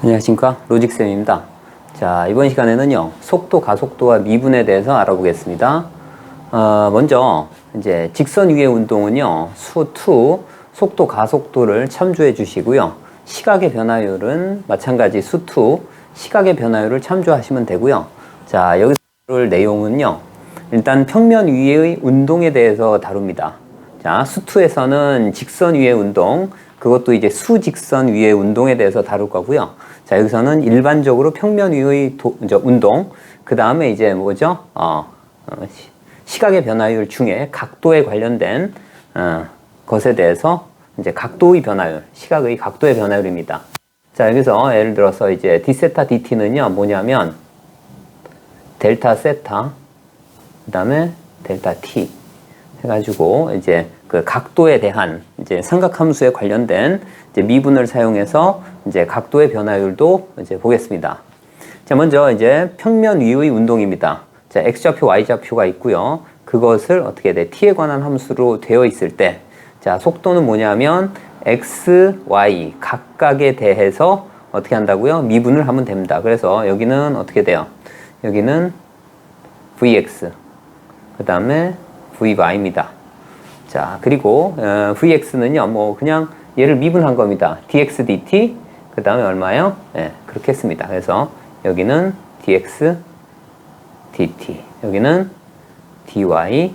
안녕하십니까, 로직쌤입니다. 자, 이번 시간에는요, 속도, 가속도와 미분에 대해서 알아보겠습니다. 먼저 이제 직선 위의 운동은요, 수2 속도, 가속도를 참조해 주시고요. 시각의 변화율은 마찬가지 수2 시각의 변화율을 참조하시면 되고요. 자, 여기서 다룰 내용은요, 일단 평면 위의 운동에 대해서 다룹니다. 자, 수2에서는 직선 위의 운동, 그것도 이제 수직선 위의 운동에 대해서 다룰 거고요. 자, 여기서는 일반적으로 평면 위의 운동, 그 다음에 이제 뭐죠? 시각의 변화율 중에 각도에 관련된 것에 대해서 이제 각도의 변화율, 시각의 각도의 변화율입니다. 자, 여기서 예를 들어서 이제 d세타 dt는요, 뭐냐면 델타 세타, 그 다음에 델타 t 해가지고 이제 그 각도에 대한 이제 삼각함수에 관련된 이제 미분을 사용해서 이제 각도의 변화율도 이제 보겠습니다. 자, 먼저 이제 평면 위의 운동입니다. 자, x좌표, y좌표가 있고요. 그것을 어떻게 돼? t에 관한 함수로 되어 있을 때, 자, 속도는 뭐냐면 x, y 각각에 대해서 어떻게 한다고요? 미분을 하면 됩니다. 그래서 여기는 어떻게 돼요? 여기는 vx, 그 다음에 vy입니다. 자, 그리고 vx는요, 뭐 그냥 얘를 미분한 겁니다. dx dt, 그 다음에 얼마요? 네, 그렇게 했습니다. 그래서 여기는 dx dt, 여기는 dy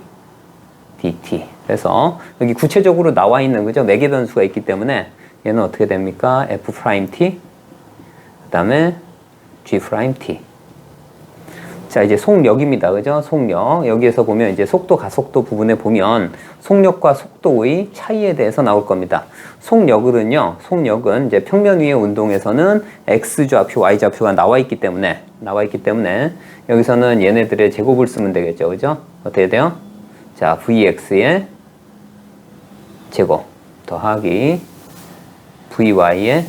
dt. 그래서 여기 구체적으로 나와 있는 거죠. 매개 변수가 있기 때문에 얘는 어떻게 됩니까? f't, 그 다음에 g't. 자, 이제 속력입니다. 그죠? 속력. 여기에서 보면 이제 속도, 가속도 부분에 보면 속력과 속도의 차이에 대해서 나올 겁니다. 속력은 이제 평면 위의 운동에서는 x좌표, y좌표가 나와 있기 때문에 여기서는 얘네들의 제곱을 쓰면 되겠죠. 그죠? 어떻게 돼요? 자, vx의 제곱 더하기 vy의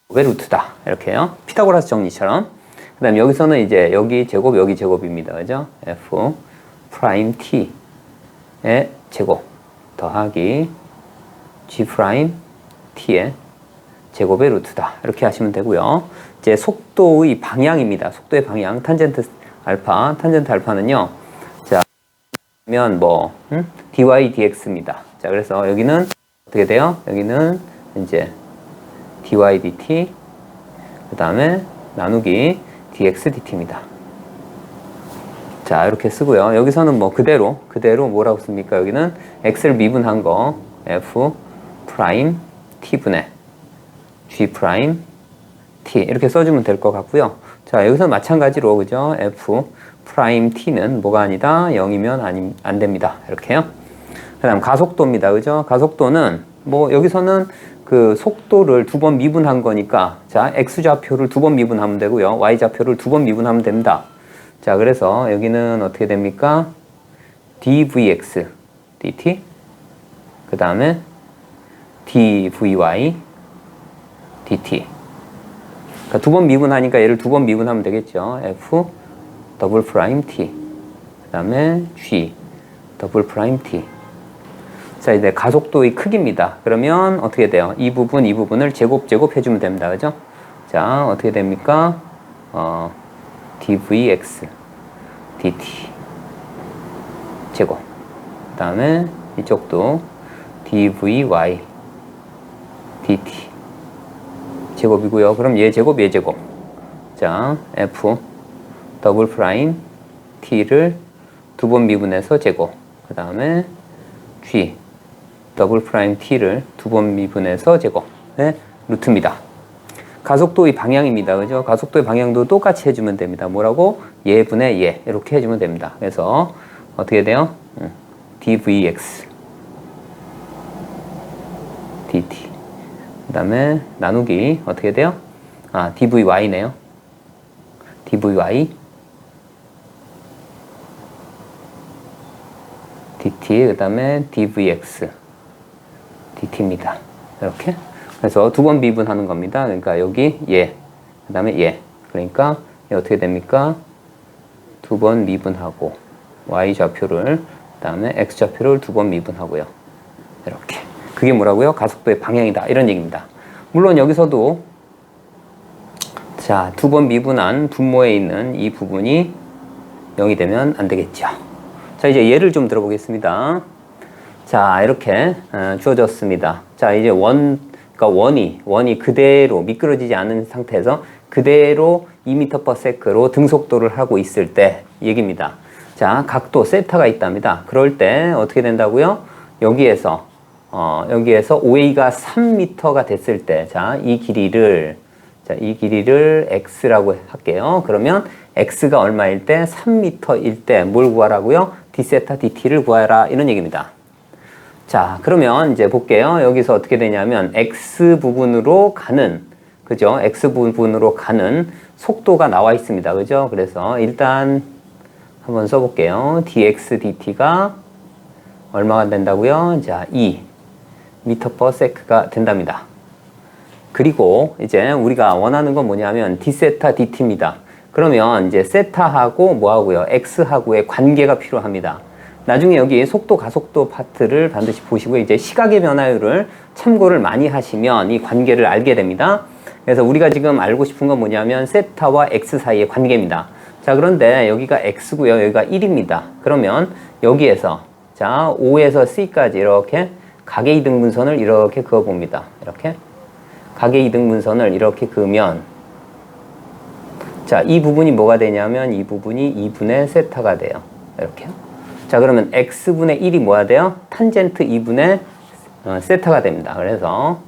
루트다. 이렇게요. 피타고라스 정리처럼. 그 다음에 여기서는 이제 여기 제곱, 여기 제곱입니다. 그죠? f 프라임 t의 제곱 더하기 g 프라임 t의 제곱의 루트다. 이렇게 하시면 되고요. 이제 속도의 방향입니다. 속도의 방향, 탄젠트 알파는요. 자, 그러면 뭐 dy dx입니다. 자, 그래서 여기는 어떻게 돼요? 여기는 이제 dy dt, 그 다음에 나누기 dx dt입니다. 자, 이렇게 쓰고요. 여기서는 뭐 그대로 뭐라고 씁니까? 여기는 x를 미분한 거 f 프라임 t분의 g 프라임 t 이렇게 써주면 될 것 같고요. 자, 여기서 마찬가지로 그죠? f 프라임 t는 뭐가 아니다? 0이면 안 됩니다. 이렇게요. 그 다음 가속도입니다. 그죠? 가속도는 뭐 여기서는 그 속도를 두 번 미분한 거니까, 자, x좌표를 두 번 미분하면 되고요. y좌표를 두 번 미분하면 됩니다. 자, 그래서 여기는 어떻게 됩니까? dvx dt, 그 다음에 dvy dt. 그러니까 두 번 미분하니까 얘를 두 번 미분하면 되겠죠. f 더블 프라임 t, 그 다음에 g 더블 프라임 t. 자, 이제 가속도의 크기입니다. 그러면 어떻게 돼요? 이 부분을 제곱해주면 됩니다. 그죠? 자, 어떻게 됩니까? dvx dt 제곱. 그 다음에 이쪽도 dvy dt 제곱이고요. 그럼 얘 제곱. 자, f 더블 프라임 t를 두 번 미분해서 제곱. 그 다음에 g 더블 프라임 t를 두 번 미분해서 제곱의 루트입니다. 가속도의 방향입니다. 그죠? 가속도의 방향도 똑같이 해주면 됩니다. 뭐라고? 얘분의 얘. 이렇게 해주면 됩니다. 그래서 어떻게 돼요? dvx dt. 그 다음에 나누기 어떻게 돼요? dvy네요. dvy dt, 그 다음에 dvx dt입니다. 이렇게. 그래서 두 번 미분하는 겁니다. 그러니까 여기 얘, 그 다음에 얘. 그러니까 얘 어떻게 됩니까? 두 번 미분하고 y좌표를, 그 다음에 x좌표를 두 번 미분하고요. 이렇게. 그게 뭐라고요? 가속도의 방향이다. 이런 얘기입니다. 물론 여기서도 자, 두 번 미분한 분모에 있는 이 부분이 0이 되면 안 되겠죠. 자, 이제 예를 좀 들어보겠습니다. 자, 이렇게 주어졌습니다. 자, 이제 그러니까 원이 그대로 미끄러지지 않은 상태에서 그대로 2m/s로 등속도를 하고 있을 때 얘기입니다. 자, 각도 세타가 있답니다. 그럴 때 어떻게 된다고요? 여기에서 OA가 3m가 됐을 때, 자, 이 길이를 x라고 할게요. 그러면 x가 얼마일 때? 3m일 때 뭘 구하라고요? d세타 dt를 구하라, 이런 얘기입니다. 자, 그러면 이제 볼게요. 여기서 어떻게 되냐면 x 부분으로 가는, 그죠? x 부분으로 가는 속도가 나와 있습니다. 그죠? 그래서 일단 한번 써볼게요. dx dt가 얼마가 된다고요? 자, 2m/s가 된답니다. 그리고 이제 우리가 원하는 건 뭐냐면 d세타 dt입니다. 그러면 이제 세타하고 뭐하고요? x하고의 관계가 필요합니다. 나중에 여기 속도 가속도 파트를 반드시 보시고 이제 시각의 변화율을 참고를 많이 하시면 이 관계를 알게 됩니다. 그래서 우리가 지금 알고 싶은 건 뭐냐면 세타와 x 사이의 관계입니다. 자, 그런데 여기가 x고요. 여기가 1입니다. 그러면 여기에서 자, O에서 C까지 이렇게 각의 이등분선을 이렇게 그어봅니다. 이렇게 각의 이등분선을 이렇게 그으면 자, 이 부분이 뭐가 되냐면 이 부분이 2분의 세타가 돼요. 이렇게요. 자, 그러면 x분의 1이 뭐가 돼요? 탄젠트 2분의 세타가 됩니다. 그래서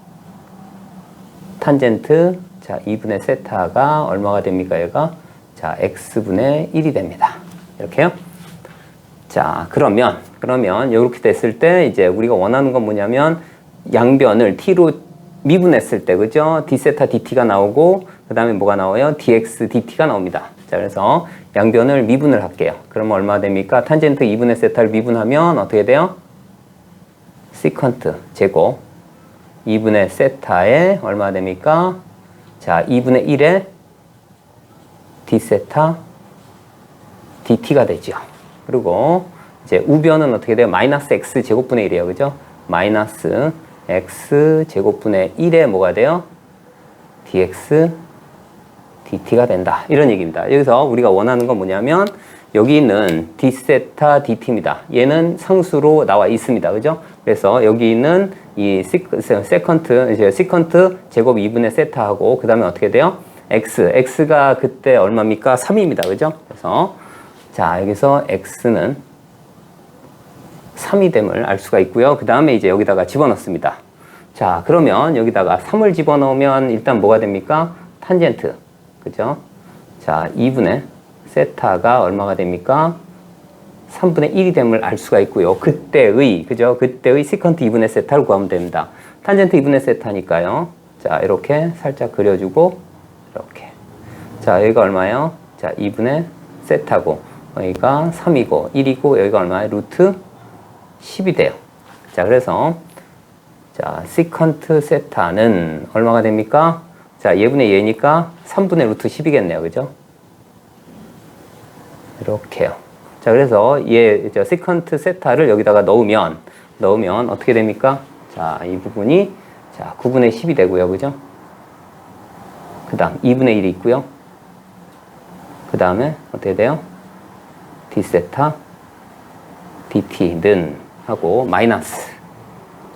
탄젠트 자 2분의 세타가 얼마가 됩니까? 얘가 자 x분의 1이 됩니다. 이렇게요. 자, 그러면 이렇게 됐을 때 이제 우리가 원하는 건 뭐냐면 양변을 t로 미분했을 때, 그죠? d세타 dt가 나오고 그 다음에 뭐가 나와요? dx dt가 나옵니다. 자, 그래서 양변을 미분을 할게요. 그러면 얼마 됩니까? 탄젠트 2분의 세타를 미분하면 어떻게 돼요? 시컨트 제곱 2분의 세타에 얼마 됩니까? 자, 2분의 1에 d세타 dt가 되죠. 그리고 이제 우변은 어떻게 돼요? 마이너스 x 제곱분의 1이에요. 그죠? 마이너스 x 제곱분의 1에 뭐가 돼요? dx dt가 된다. 이런 얘기입니다. 여기서 우리가 원하는 건 뭐냐면 여기 있는 d세타 dt입니다. 얘는 상수로 나와 있습니다. 그죠? 그래서 여기 있는 이 시컨트 제곱 2분의 세타하고 그 다음에 어떻게 돼요? x가 그때 얼마입니까? 3입니다. 그죠? 그래서 자, 여기서 x는 3이 됨을 알 수가 있고요. 그 다음에 이제 여기다가 집어넣습니다. 자, 그러면 여기다가 3을 집어넣으면 일단 뭐가 됩니까? 탄젠트. 그죠? 자, 2분의 세타가 얼마가 됩니까? 3분의 1이 됨을 알 수가 있고요. 그때의 시컨트 2분의 세타를 구하면 됩니다. 탄젠트 2분의 세타니까요. 자, 이렇게 살짝 그려주고, 이렇게. 자, 여기가 얼마예요? 자, 2분의 세타고, 여기가 3이고, 1이고, 여기가 얼마예요? 루트 10이 돼요. 자, 그래서, 자, 시컨트 세타는 얼마가 됩니까? 자, 얘분의 얘니까 3분의 루트 10이겠네요. 그죠? 이렇게요. 자, 그래서 시컨트 세타를 여기다가 넣으면 어떻게 됩니까? 자, 이 부분이 자, 9분의 10이 되고요. 그죠? 그 다음 2분의 1이 있고요. 그 다음에 어떻게 돼요? d세타 dt는 하고 마이너스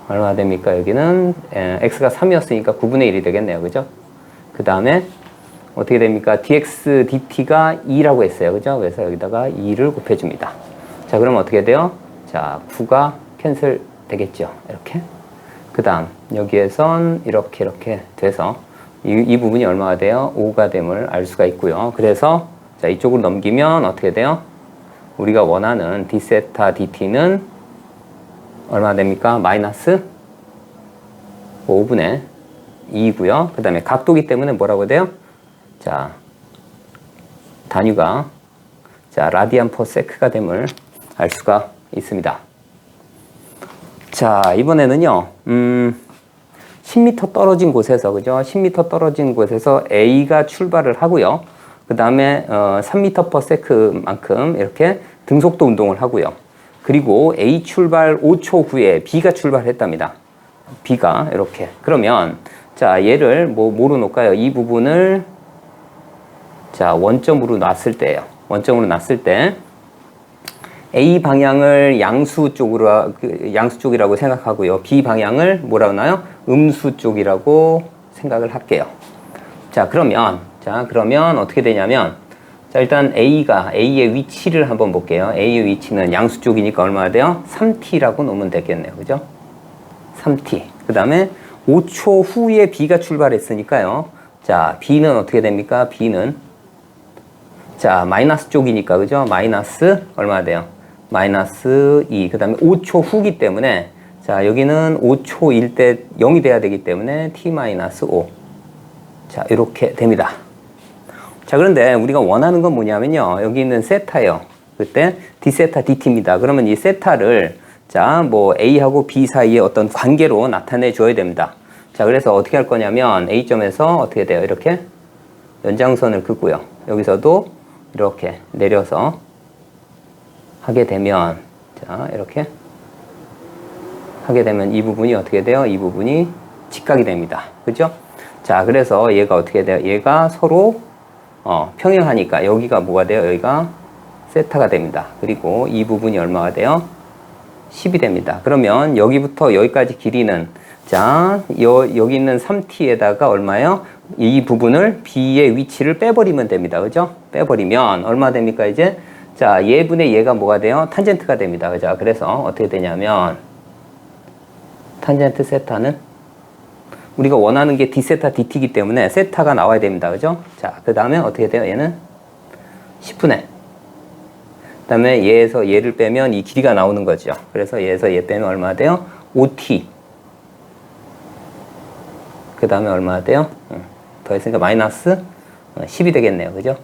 얼마 됩니까? 여기는 x가 3이었으니까 9분의 1이 되겠네요. 그죠? 그 다음에 어떻게 됩니까? dx dt가 2라고 했어요. 그죠? 그래서 여기다가 2를 곱해줍니다. 자, 그러면 어떻게 돼요? 자, 9가 캔슬 되겠죠. 이렇게. 그 다음 여기에선 이렇게 돼서 이 부분이 얼마가 돼요? 5가 됨을 알 수가 있고요. 그래서 자, 이쪽으로 넘기면 어떻게 돼요? 우리가 원하는 d세타 dt는 얼마 됩니까? 마이너스 5분의 2고요. 그 다음에 각도기 때문에 뭐라고 돼요? 자, 단위가 자, 라디안 퍼 세크가 됨을 알 수가 있습니다. 자, 이번에는요. 10m 떨어진 곳에서, 그죠? 10m 떨어진 곳에서 A가 출발을 하고요. 그 다음에 3m/s만큼 이렇게 등속도 운동을 하고요. 그리고 A 출발 5초 후에 B가 출발했답니다. B가 이렇게. 그러면 자, 얘를 뭐로 놓을까요? 이 부분을 자, 원점으로 놨을 때예요. 원점으로 놨을 때 A 방향을 양수 쪽이라고 생각하고요. B 방향을 뭐라고 하나요? 음수 쪽이라고 생각을 할게요. 자, 그러면 어떻게 되냐면, 자, 일단 A의 위치를 한번 볼게요. A의 위치는 양수 쪽이니까 얼마나 돼요? 3t라고 놓으면 되겠네요. 그죠? 3t. 그 다음에 5초 후에 B가 출발했으니까요. 자, B는 어떻게 됩니까? B는, 자, 마이너스 쪽이니까, 그죠? 마이너스 얼마나 돼요? 마이너스 2. 그 다음에 5초 후기 때문에, 자, 여기는 5초일 때 0이 돼야 되기 때문에 t-5. 자, 이렇게 됩니다. 자, 그런데 우리가 원하는 건 뭐냐면요. 여기 있는 세타예요. 그때 d세타 dt입니다. 그러면 이 세타를, 자, 뭐 A하고 B 사이의 어떤 관계로 나타내 줘야 됩니다. 자, 그래서 어떻게 할 거냐면 A점에서 어떻게 돼요? 이렇게 연장선을 긋고요. 여기서도 이렇게 내려서 하게 되면, 자, 이렇게 하게 되면 이 부분이 어떻게 돼요? 이 부분이 직각이 됩니다. 그죠? 자, 그래서 얘가 어떻게 돼요? 얘가 서로 평행하니까 여기가 뭐가 돼요? 여기가 세타가 됩니다. 그리고 이 부분이 얼마가 돼요? 10이 됩니다. 그러면 여기부터 여기까지 길이는, 자, 여기 있는 3t에다가 얼마예요? 이 부분을 B의 위치를 빼버리면 됩니다. 그죠? 빼버리면 얼마 됩니까, 이제? 자, 얘분의 얘가 뭐가 돼요? 탄젠트가 됩니다. 그죠? 그래서 어떻게 되냐면, 탄젠트 세타는 우리가 원하는 게 d세타 dt이기 때문에 세타가 나와야 됩니다. 그죠? 자, 그 다음에 어떻게 돼요? 얘는 10분의. 그 다음에 얘에서 얘를 빼면 이 길이가 나오는 거죠. 그래서 얘에서 얘 빼면 얼마 돼요? 5t. 그 다음에 얼마 돼요? 더 했으니까 마이너스 10이 되겠네요. 그죠?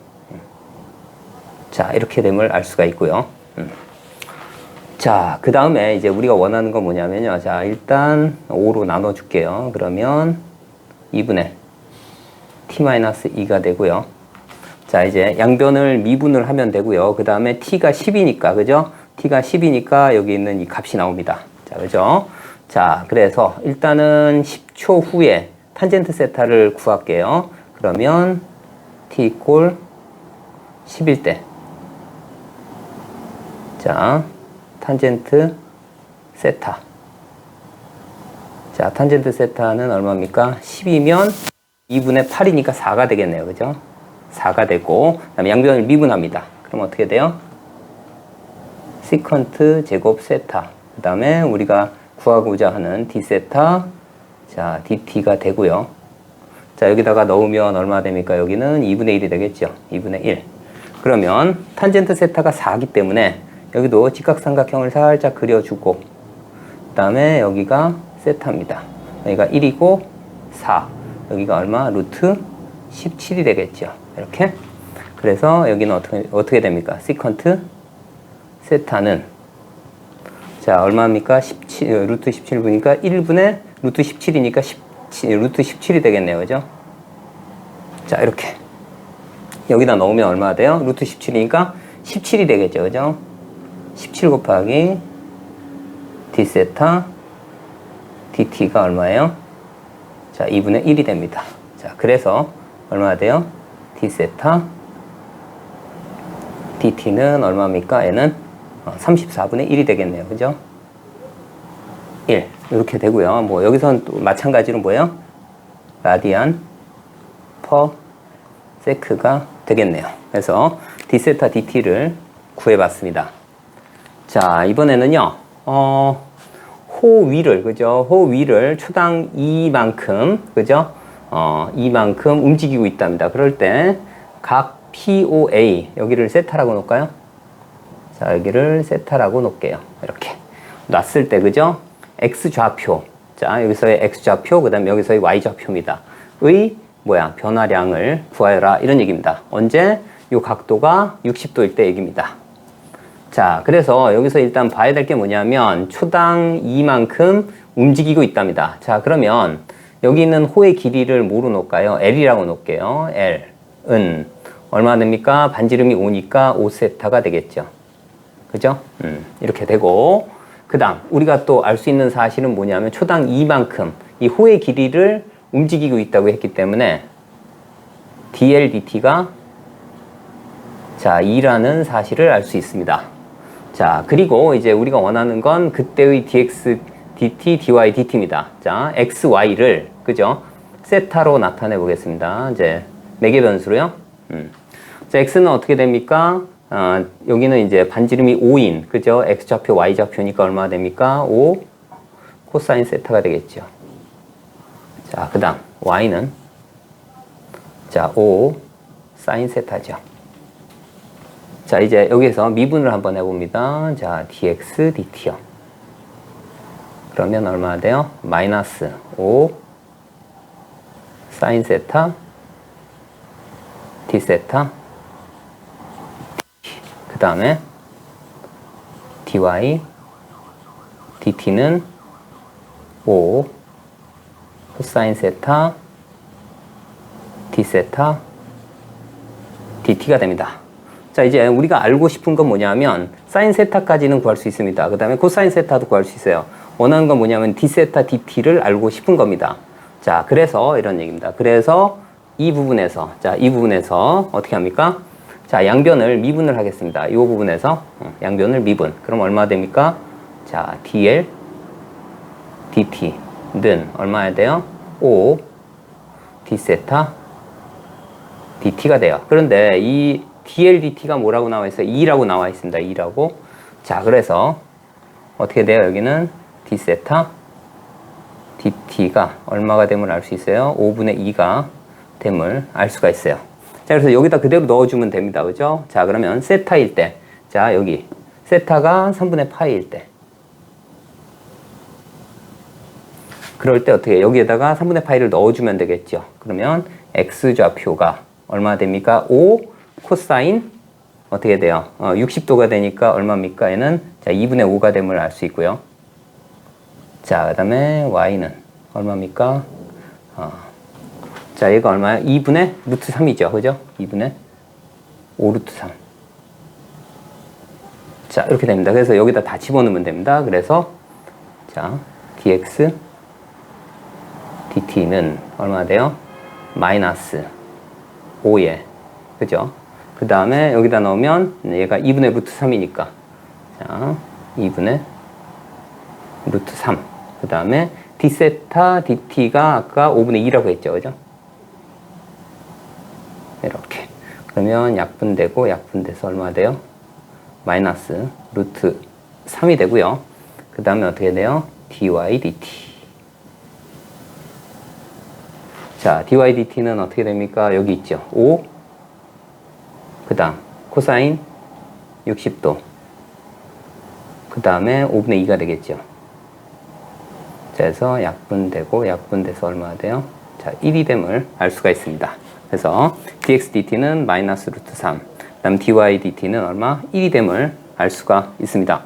자, 이렇게 됨을 알 수가 있고요. 자, 그 다음에 이제 우리가 원하는 건 뭐냐면요. 자, 일단 5로 나눠줄게요. 그러면 2분의 t-2가 되고요. 자, 이제 양변을 미분을 하면 되고요. 그 다음에 t가 10이니까, 그죠? t가 10이니까 여기 있는 이 값이 나옵니다. 자, 그죠? 자, 그래서 일단은 10초 후에 탄젠트 세타를 구할게요. 그러면 t 이꼴 10일 때. 자, 탄젠트 세타. 자, 탄젠트 세타는 얼마입니까? 10이면 2분의 8이니까 4가 되겠네요. 그죠? 4가 되고, 그 다음에 양변을 미분합니다. 그럼 어떻게 돼요? 시컨트 제곱 세타. 그 다음에 우리가 구하고자 하는 d세타, 자, dt가 되고요. 자, 여기다가 넣으면 얼마 됩니까? 여기는 2분의 1이 되겠죠? 2분의 1. 그러면 탄젠트 세타가 4이기 때문에 여기도 직각삼각형을 살짝 그려주고, 그 다음에 여기가 세타입니다. 여기가 1이고 4. 여기가 얼마? 루트 17이 되겠죠. 이렇게. 그래서 여기는 어떻게 됩니까? 시컨트 세타는, 자, 얼마입니까? 17, 루트 17분이니까 1분의 루트 17이니까 루트 17이 되겠네요. 그죠? 자, 이렇게. 여기다 넣으면 얼마 돼요? 루트 17이니까 17이 되겠죠. 그죠? 17 곱하기 d세타 dt가 얼마예요? 자, 2분의 1이 됩니다. 자, 그래서 얼마나 돼요? d세타 dt는 얼마입니까? 얘는 34분의 1이 되겠네요. 그죠? 1. 이렇게 되고요. 뭐 여기서는 또 마찬가지로 뭐예요? 라디안 퍼 세크가 되겠네요. 그래서 d세타 dt를 구해봤습니다. 자, 이번에는요, 호 위를, 그죠? 호 위를 초당 2만큼, 그죠? 이만큼 움직이고 있답니다. 그럴 때, 각 POA, 여기를 세타라고 놓을까요? 자, 여기를 세타라고 놓을게요. 이렇게. 놨을 때, 그죠? X좌표. 자, 여기서의 X좌표, 그 다음에 여기서의 Y좌표입니다. 변화량을 구하여라. 이런 얘기입니다. 언제? 요 각도가 60도일 때 얘기입니다. 자, 그래서 여기서 일단 봐야 될 게 뭐냐면 초당 2만큼 움직이고 있답니다. 자, 그러면 여기 있는 호의 길이를 뭐로 놓을까요? L이라고 놓을게요. L은 얼마 됩니까? 반지름이 5니까 5세타가 되겠죠. 그죠? 이렇게 되고, 그 다음 우리가 또 알 수 있는 사실은 뭐냐면 초당 2만큼 이 호의 길이를 움직이고 있다고 했기 때문에 dl dt가 자, 2라는 사실을 알 수 있습니다. 자, 그리고 이제 우리가 원하는 건 그때의 dx, dt, dy, dt입니다. 자, x, y를, 그죠? 세타로 나타내 보겠습니다. 이제, 매개 변수로요. 자, x는 어떻게 됩니까? 여기는 이제 반지름이 5인, 그죠? x좌표, y좌표니까 얼마나 됩니까? 5 코사인 세타가 되겠죠. 자, 그 다음, y는, 자, 5 사인 세타죠. 자, 이제 여기에서 미분을 한번 해봅니다. 자, dx, dt요. 그러면 얼마나 돼요? 마이너스 5 사인 세타 d 세타 그 다음에 dy, dt는 5 코사인 세타 d 세타 dt가 됩니다. 자, 이제 우리가 알고 싶은 건 뭐냐면 사인 세타까지는 구할 수 있습니다. 그 다음에 코사인 세타도 구할 수 있어요. 원하는 건 뭐냐면 d 세타 dt를 알고 싶은 겁니다. 자, 그래서 이런 얘기입니다. 그래서 이 부분에서, 자, 이 부분에서 어떻게 합니까? 자, 양변을 미분을 하겠습니다. 이 부분에서 양변을 미분. 그럼 얼마 됩니까? 자, dl dt는 얼마야 돼요? 5 d 세타 dt가 돼요. 그런데 이 dl dt가 뭐라고 나와 있어요? 2라고 나와 있습니다. 2라고. 자, 그래서 어떻게 돼요? 여기는 d 세타 dt가 얼마가 됨을 알 수 있어요? 5분의 2가 됨을 알 수가 있어요. 자, 그래서 여기다 그대로 넣어주면 됩니다. 그죠? 자, 그러면 세타일 때, 자, 여기 세타가 3분의 파이일 때, 그럴 때 어떻게 여기에다가 3분의 파이를 넣어주면 되겠죠. 그러면 x좌표가 얼마 됩니까? 5 코사인 어떻게 돼요? 60도가 되니까 얼마입니까? 얘는 자, 2분의 5가 됨을 알 수 있고요. 자, 그 다음에 y는 얼마입니까? 자, 얘가 얼마야? 2분의 루트 3이죠. 그죠? 2분의 5 루트 3. 자, 이렇게 됩니다. 그래서 여기다 다 집어넣으면 됩니다. 그래서 자, dx dt는 얼마 돼요? 마이너스 5에, 그죠? 그 다음에 여기다 넣으면 얘가 2분의 루트 3이니까 자, 2분의 루트 3. 그 다음에 d 세타 dt가 아까 5분의 2라고 했죠. 그죠? 이렇게. 그러면 약분되고 약분돼서 얼마 돼요? 마이너스 루트 3이 되고요. 그 다음에 어떻게 돼요? dy dt. 자, dy dt는 어떻게 됩니까? 여기 있죠. 5. 그 다음 코사인 60도. 그 다음에 5분의 2가 되겠죠. 자, 그래서 약분되고 약분돼서 얼마나 돼요? 자, 1이 됨을 알 수가 있습니다. 그래서 dx dt는 마이너스 루트 3. 그 다음 dy dt는 얼마? 1이 됨을 알 수가 있습니다.